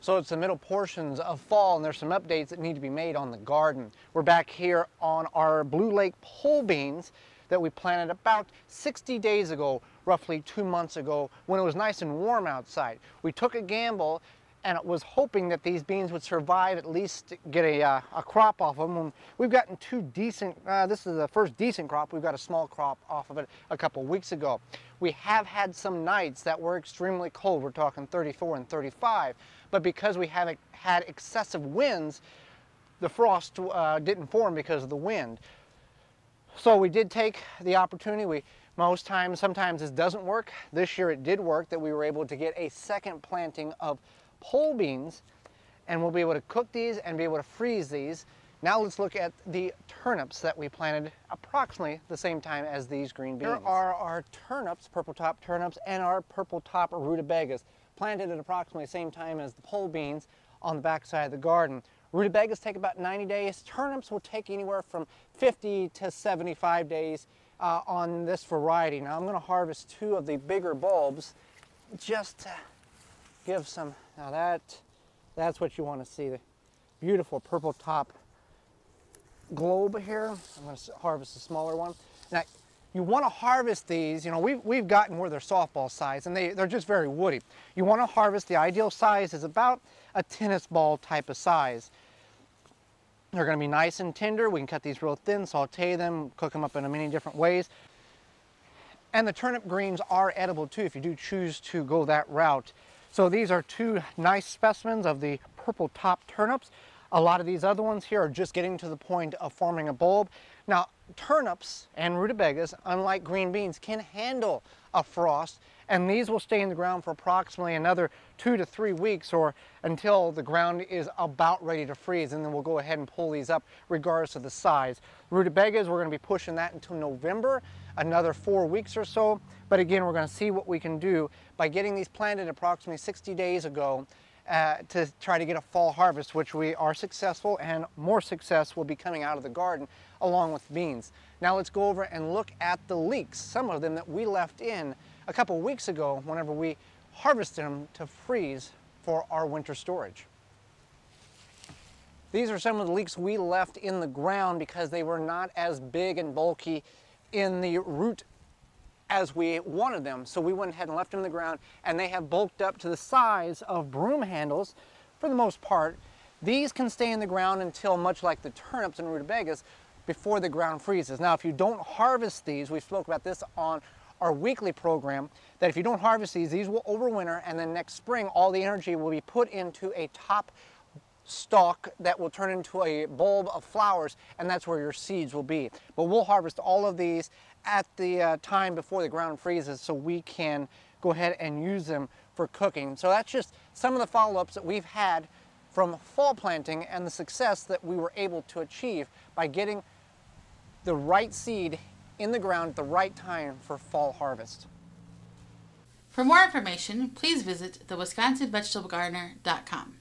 So it's the middle portions of fall, and there's some updates that need to be made on the garden. We're back here on our Blue Lake pole beans that we planted about 60 days ago, roughly 2 months ago, when it was nice and warm outside. We took a gamble and was hoping that these beans would survive, at least get a crop off of them. We've gotten two decent, this is the first decent crop. We've got a small crop off of it a couple weeks ago. We have had some nights that were extremely cold. We're talking 34 and 35. But because we haven't had excessive winds, the frost didn't form because of the wind. So we did take the opportunity. Most times, sometimes this doesn't work. This year it did work, that we were able to get a second planting of pole beans, and we'll be able to cook these and be able to freeze these. Now let's look at the turnips that we planted approximately the same time as these green beans. Here are our turnips, purple top turnips, and our purple top rutabagas, planted at approximately the same time as the pole beans on the back side of the garden. Rutabagas take about 90 days. Turnips will take anywhere from 50 to 75 days on this variety. Now I'm going to harvest two of the bigger bulbs just to give some, now that's what you want to see, the beautiful purple top globe here. I'm going to harvest a smaller one. Now you want to harvest these, you know, we've gotten where they're softball size, and they're just very woody. You want to harvest, the ideal size is about a tennis ball type of size. They're going to be nice and tender. We can cut these real thin, saute them, cook them up in many different ways. And the turnip greens are edible too if you do choose to go that route. So these are two nice specimens of the purple top turnips. A lot of these other ones here are just getting to the point of forming a bulb. Now, turnips and rutabagas, unlike green beans, can handle a frost, and these will stay in the ground for approximately another 2 to 3 weeks, or until the ground is about ready to freeze, and then we'll go ahead and pull these up regardless of the size. Rutabagas, we're going to be pushing that until November, another 4 weeks or so. But again, we're going to see what we can do by getting these planted approximately 60 days ago to try to get a fall harvest, which we are successful, and more success will be coming out of the garden along with beans. Now let's go over and look at the leeks, some of them that we left in a couple weeks ago whenever we harvested them to freeze for our winter storage. These are some of the leeks we left in the ground because they were not as big and bulky in the root as we wanted them. So we went ahead and left them in the ground, and they have bulked up to the size of broom handles for the most part. These can stay in the ground until, much like the turnips and rutabagas, before the ground freezes. Now, if you don't harvest these, we spoke about this on our weekly program, that if you don't harvest these will overwinter, and then next spring all the energy will be put into a top stalk that will turn into a bulb of flowers, and that's where your seeds will be. But we'll harvest all of these at the time before the ground freezes, so we can go ahead and use them for cooking. So that's just some of the follow-ups that we've had from fall planting and the success that we were able to achieve by getting the right seed in the ground at the right time for fall harvest. For more information, please visit thewisconsinvegetablegardener.com.